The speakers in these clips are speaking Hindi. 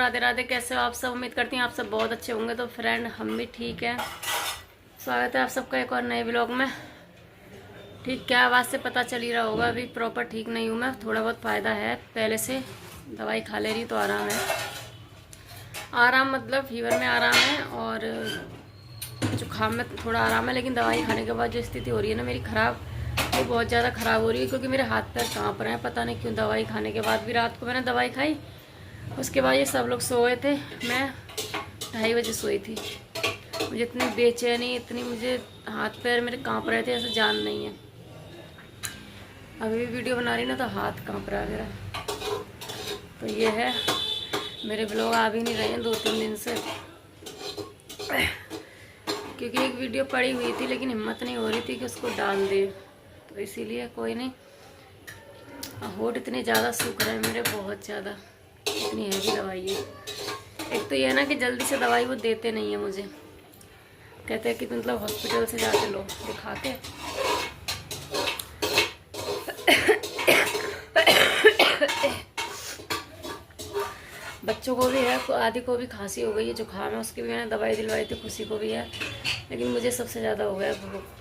राधे राधे। कैसे हो आप सब? उम्मीद करती हूँ आप सब बहुत अच्छे होंगे। तो फ्रेंड हम भी ठीक है। स्वागत है आप सबका एक और नए व्लॉग में। ठीक, क्या आवाज़ से पता चल ही रहा होगा, अभी प्रॉपर ठीक नहीं हूँ मैं। थोड़ा बहुत फ़ायदा है पहले से, दवाई खा ले रही तो आराम है। आराम मतलब फीवर में आराम है और जुकाम में थोड़ा आराम है, लेकिन दवाई खाने के बाद जो स्थिति हो रही है ना मेरी ख़राब, वो बहुत ज़्यादा ख़राब हो रही है। क्योंकि मेरे हाथ पैर काँप रहे हैं, पता नहीं क्यों। दवाई खाने के बाद भी, रात को मैंने दवाई खाई, उसके बाद ये सब लोग सोए थे, मैं 2:30 बजे सोई थी। मुझे इतनी बेचैनी, इतनी मुझे हाथ पैर मेरे काँप रहे थे, ऐसे जान नहीं है। अभी भी वीडियो बना रही ना तो हाथ काँप रहा है मेरा। तो ये है, मेरे ब्लॉग आ भी नहीं रहे हैं 2-3 दिन से, क्योंकि एक वीडियो पड़ी हुई थी लेकिन हिम्मत नहीं हो रही थी कि उसको डाल दे, तो इसीलिए कोई नहीं। होठ इतने ज़्यादा सूख रहे हैं मेरे, बहुत ज़्यादा, इतनी हैवी दवाई है। एक तो ये है ना कि जल्दी से दवाई वो देते नहीं है मुझे, कहते हैं कि मतलब हॉस्पिटल से जाके लो दिखा के। बच्चों को भी है, आदि को भी खांसी हो गई है, जुकाम है, उसकी भी मैंने दवाई दिलवाई थी, खुशी को भी है, लेकिन मुझे सबसे ज़्यादा हो गया।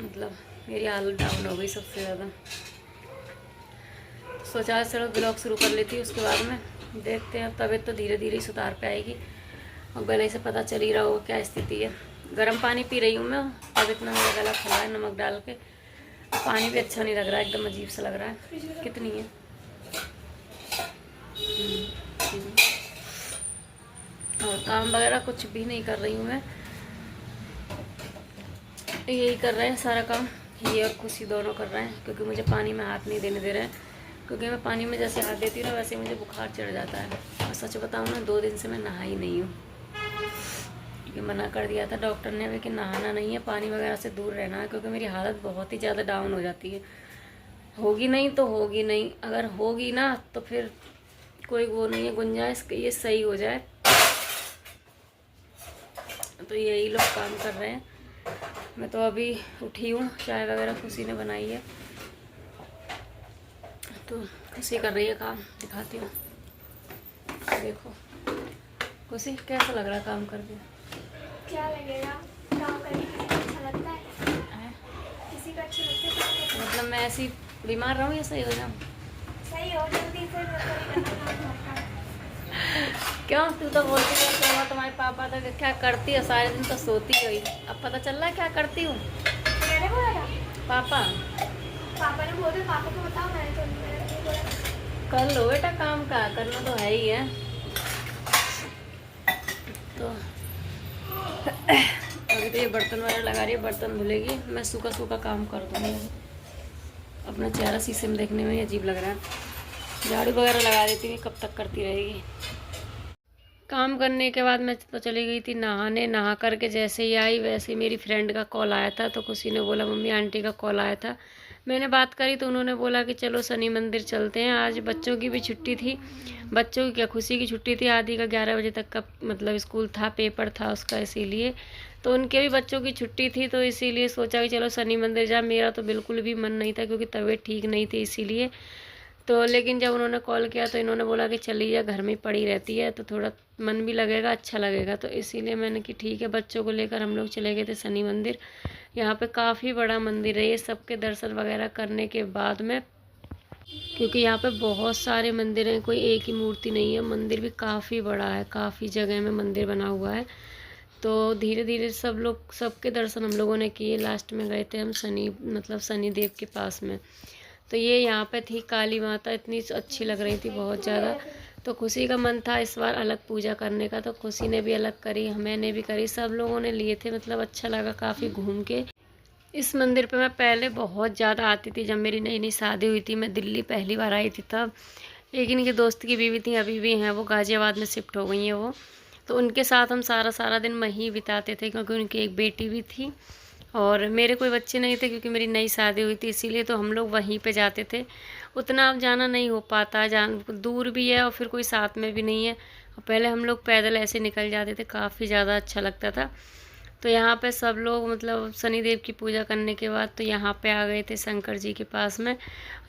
मतलब मेरी हालत डाउन हो गई सबसे ज़्यादा। सोचा चलो ब्लॉग शुरू कर लेती, उसके बाद में देखते हैं। तबीयत तो धीरे धीरे ही सुधार पे आएगी, और गले से पता चल ही रहा होगा क्या स्थिति है। गर्म पानी पी रही हूँ मैं, अब इतना मेरा गला खुला है नमक डाल के। पानी भी अच्छा नहीं लग रहा है, एकदम अजीब सा लग रहा है। कितनी है? और काम वगैरह कुछ भी नहीं कर रही हूँ मैं, यही कर रहे हैं सारा काम, ये और खुशी दोनों कर रहे हैं, क्योंकि मुझे पानी में हाथ नहीं देने दे रहे हैं। क्योंकि मैं पानी में जैसे हाथ देती हूँ ना, वैसे मुझे बुखार चढ़ जाता है। और सच बताऊँ ना, 2 दिन से मैं नहा ही नहीं हूँ, क्योंकि मना कर दिया था डॉक्टर ने भी कि नहाना नहीं है, पानी वगैरह से दूर रहना है। क्योंकि मेरी हालत बहुत ही ज़्यादा डाउन हो जाती है। होगी नहीं तो होगी नहीं, अगर होगी ना तो फिर कोई वो नहीं है गुंजाइश कि ये सही हो जाए। तो यही लोग काम कर रहे हैं। मैं तो अभी उठी हूँ, चाय वगैरह खुशी ने बनाई है, तो खुशी कर रही है काम। दिखाती हूँ, देखो खुशी कैसा लग रहा है काम करके? क्या लगेगा, काम करके किसी को अच्छा लगता है? किसी को अच्छा लगता है? मतलब मैं ऐसी बीमार रहूँ या सही हो जाऊँ? सही हो जल्दी से। क्यों, तू तो बोलती है चलो तुम्हारे पापा तो क्या करती है, सारे दिन तो सोती हुई। अब पता चल रहा है क्या करती हूँ। मैंने बोला था? पापा पापा ने बोला, पापा को बताओ, मैंने तो बोला। कर लो बेटा, काम का करना तो है ही है। तो अभी तो ये बर्तन वगैरह लगा रही है, बर्तन धुलेगी, मैं सूखा सूखा काम कर दूँगी। अपना चेहरा शीशे में देखने में अजीब लग रहा है। झाड़ू वगैरह लगा देती हूँ, कब तक करती रहेगी। काम करने के बाद मैं तो चली गई थी नहाने। नहा करके जैसे ही आई, वैसे ही मेरी फ्रेंड का कॉल आया था। तो खुशी ने बोला मम्मी आंटी का कॉल आया था। मैंने बात करी तो उन्होंने बोला कि चलो शनि मंदिर चलते हैं। आज बच्चों की भी छुट्टी थी, बच्चों की क्या, खुशी की छुट्टी थी। आदि का 11 बजे तक का मतलब स्कूल था, पेपर था उसका, इसीलिए तो उनके भी बच्चों की छुट्टी थी। तो इसीलिए सोचा कि चलो शनि मंदिर जा। मेरा तो बिल्कुल भी मन नहीं था, क्योंकि तबीयत ठीक नहीं थी, इसीलिए। तो लेकिन जब उन्होंने कॉल किया तो इन्होंने बोला कि चली जा, घर में पड़ी रहती है तो थोड़ा मन भी लगेगा, अच्छा लगेगा। तो इसीलिए मैंने कि ठीक है, बच्चों को लेकर हम लोग चले गए थे शनि मंदिर। यहाँ पे काफ़ी बड़ा मंदिर है, ये सबके दर्शन वगैरह करने के बाद में, क्योंकि यहाँ पे बहुत सारे मंदिर हैं, कोई एक ही मूर्ति नहीं है। मंदिर भी काफ़ी बड़ा है, काफ़ी जगह में मंदिर बना हुआ है। तो धीरे धीरे सब लोग, सबके दर्शन हम लोगों ने किए। लास्ट में गए थे हम शनि, मतलब शनि देव के पास में। तो ये यहाँ पे थी काली माता, इतनी अच्छी लग रही थी बहुत ज़्यादा। तो खुशी का मन था इस बार अलग पूजा करने का, तो खुशी ने भी अलग करी, मैंने भी करी, सब लोगों ने लिए थे। मतलब अच्छा लगा काफ़ी घूम के। इस मंदिर पे मैं पहले बहुत ज़्यादा आती थी, जब मेरी नई नई शादी हुई थी, मैं दिल्ली पहली बार आई थी तब। लेकिन ये दोस्त की बीवी थी, अभी भी हैं, वो गाज़ियाबाद में शिफ्ट हो गई हैं वो। तो उनके साथ हम सारा दिन वहीं बिताते थे, क्योंकि उनकी एक बेटी भी थी और मेरे कोई बच्चे नहीं थे, क्योंकि मेरी नई शादी हुई थी, इसीलिए तो हम लोग वहीं पे जाते थे। उतना अब जाना नहीं हो पाता, दूर भी है और फिर कोई साथ में भी नहीं है। और पहले हम लोग पैदल ऐसे निकल जाते थे, काफ़ी ज़्यादा अच्छा लगता था। तो यहाँ पे सब लोग मतलब शनिदेव की पूजा करने के बाद तो यहाँ पे आ गए थे शंकर जी के पास में।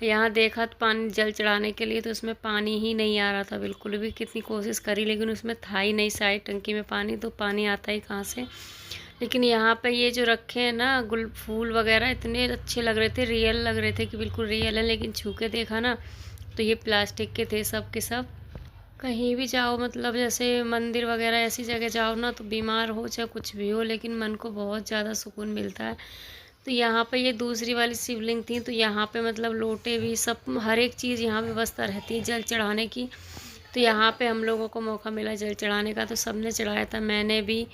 यहाँ देखा तो पानी जल चढ़ाने के लिए, तो उसमें पानी ही नहीं आ रहा था बिल्कुल भी। कितनी कोशिश करी लेकिन उसमें था ही नहीं साइड टंकी में पानी, तो पानी आता ही कहाँ से। लेकिन यहाँ पे ये जो रखे हैं ना गुल फूल वगैरह इतने अच्छे लग रहे थे, रियल लग रहे थे कि बिल्कुल रियल है। लेकिन छू के देखा ना तो ये प्लास्टिक के थे सब के सब। कहीं भी जाओ मतलब जैसे मंदिर वगैरह ऐसी जगह जाओ ना तो बीमार हो चाहे कुछ भी हो, लेकिन मन को बहुत ज़्यादा सुकून मिलता है। तो यहाँ पे ये दूसरी वाली शिवलिंग थी, तो यहाँ पे मतलब लोटे भी सब हर एक चीज़ यहाँ व्यवस्था रहती है जल चढ़ाने की। तो यहाँ पे हम लोगों को मौका मिला जल चढ़ाने का, तो सब ने चढ़ाया था, मैंने भी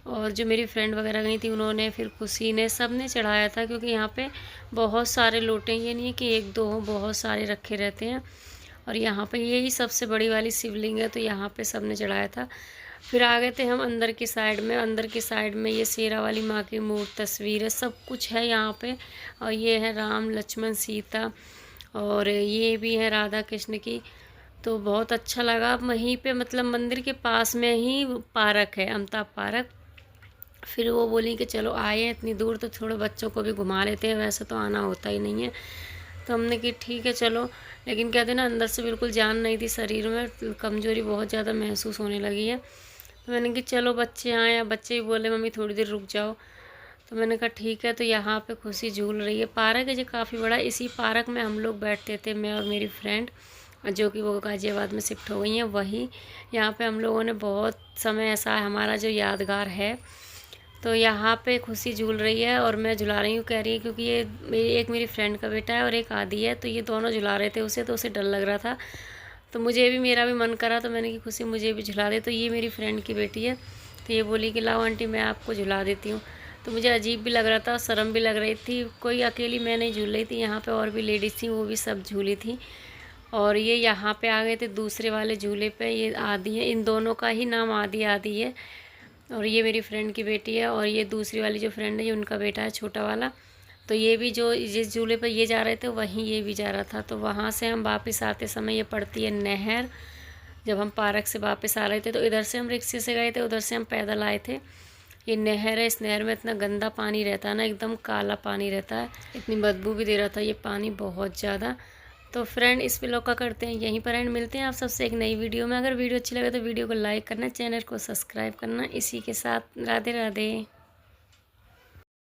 और जो मेरी फ्रेंड वगैरह गई थी उन्होंने, फिर खुशी ने, सब ने चढ़ाया था। क्योंकि यहाँ पे बहुत सारे लोटे, ये नहीं है कि एक दो हों, बहुत सारे रखे रहते हैं। और यहाँ पे यही सबसे बड़ी वाली शिवलिंग है, तो यहाँ पे सब ने चढ़ाया था। फिर आ गए थे हम अंदर की साइड में। अंदर की साइड में ये शेरा वाली माँ की मूर्ति तस्वीर है, सब कुछ है यहाँ पे। और ये है राम लक्ष्मण सीता, और ये भी है राधा कृष्ण की। तो बहुत अच्छा लगा। वहीं पे मतलब मंदिर के पास में ही पार्क है, अमिताभ पार्क। फिर वो बोली कि चलो आए हैं इतनी दूर तो थोड़े बच्चों को भी घुमा लेते हैं, वैसे तो आना होता ही नहीं है। तो हमने कि ठीक है चलो। लेकिन कहते ना अंदर से बिल्कुल जान नहीं थी शरीर में, कमज़ोरी बहुत ज़्यादा महसूस होने लगी है। तो मैंने कि चलो बच्चे आए हैं, बच्चे भी बोले मम्मी थोड़ी देर रुक जाओ। तो मैंने कहा ठीक है। तो यहाँ पे खुशी झूल रही है। पार्क है जो काफ़ी बड़ा, इसी पार्क में हम लोग बैठते थे, मैं और मेरी फ्रेंड, जो कि वो गाज़ियाबाद में शिफ्ट हो गई हैं। वही यहाँ पे हम लोगों ने बहुत समय, ऐसा है हमारा जो यादगार है। तो यहाँ पे खुशी झूल रही है और मैं झुला रही हूँ। कह रही है क्योंकि ये एक मेरी फ्रेंड का बेटा है और एक आदि है, तो ये दोनों झुला रहे थे उसे, तो उसे डर लग रहा था। तो मुझे भी, मेरा भी मन करा, तो मैंने कि खुशी मुझे भी झुला दे। तो ये मेरी फ्रेंड की बेटी है, तो ये बोली कि लाओ आंटी मैं आपको झुला देती हूँ। तो मुझे अजीब भी लग रहा था, शर्म भी लग रही थी। कोई अकेली मैं नहीं झूल रही थी, यहाँ पर और भी लेडीज़ थी, वो भी सब झूली थी। और ये यहाँ पे आ गए थे दूसरे वाले झूले पे। ये आदि है, इन दोनों का ही नाम आदि आदि है। और ये मेरी फ्रेंड की बेटी है, और ये दूसरी वाली जो फ्रेंड है ये उनका बेटा है छोटा वाला। तो ये भी जो जिस झूले पर ये जा रहे थे वहीं ये भी जा रहा था। तो वहाँ से हम वापस आते समय ये पड़ती है नहर। जब हम पार्क से वापस आ रहे थे तो इधर से हम रिक्शे से गए थे, उधर से हम पैदल आए थे। ये नहर है, इस नहर में इतना गंदा पानी रहता है ना, एकदम काला पानी रहता है, इतनी बदबू भी दे रहा था ये पानी बहुत ज़्यादा। तो फ्रेंड इस व्लॉग का करते हैं यहीं पर एंड। मिलते हैं आप सबसे एक नई वीडियो में। अगर वीडियो अच्छी लगे तो वीडियो को लाइक करना, चैनल को सब्सक्राइब करना। इसी के साथ राधे राधे।